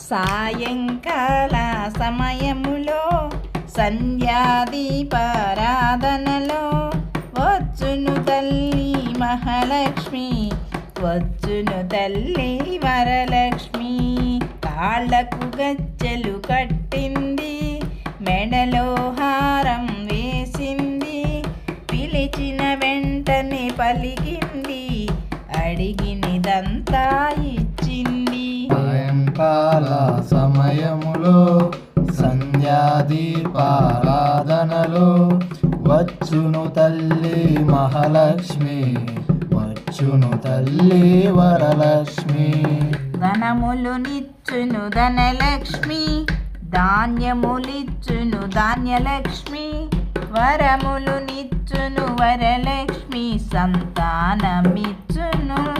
సాయంకాల సమయములో సంధ్యాదీపారాధనలో వచ్చును తల్లి మహాలక్ష్మి, వచ్చును తల్లి వరలక్ష్మి. కాళ్ళకు గజ్జలు కట్టింది, మెడలో హారం వేసింది, పిలిచిన వెంటనే పలికింది, అడిగినదంతా ఇచ్చింది. సాయంకాల సమయములో సంధ్యాదీపారాధనలో వచ్చును తల్లి మహాలక్ష్మి, వచ్చును తల్లి వరలక్ష్మి. ధనములు నిచ్చును ధనలక్ష్మి, ధాన్యములిచ్చును ధాన్యలక్ష్మి, వరములు నిచ్చును వరలక్ష్మి, సంతానమిచ్చును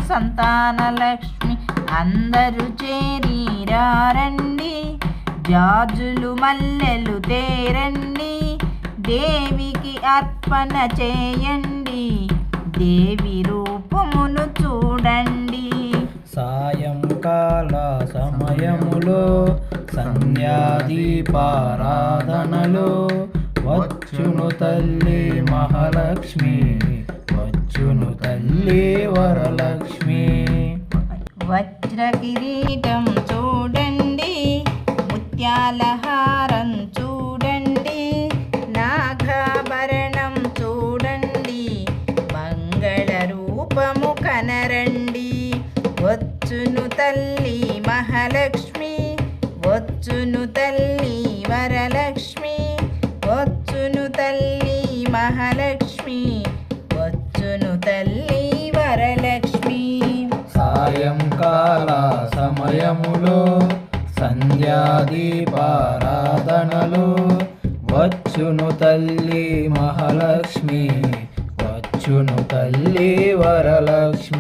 సంతానలక్ష్మి. అందరూ చేరి రండి, జాజులు మల్లెలు తేరండి, దేవికి అర్పణ చేయండి, దేవి రూపమును చూడండి. సాయంకాల సమయములో సంధ్యాదీపారాధనలో వచ్చును తల్లి మహాలక్ష్మి, వచ్చును తల్లి వరలక్ష్మి. వజ్ర కిరీటం చూడండి, ముత్యాల హారం చూడండి, నాగాభరణం చూడండి, మంగళ రూపము కనరండి. వచ్చును తల్లి మహాలక్ష్మి, వచ్చును తల్లి వరలక్ష్మి, వచ్చును తల్లి మహాలక్ష్మి, వచ్చును తల్లి వరలక్ష్మి. సాయంకాల సమయములో సంధ్యాదీపారాధనలో వచ్చును తల్లి మహాలక్ష్మి, వచ్చును తల్లి వరలక్ష్మి.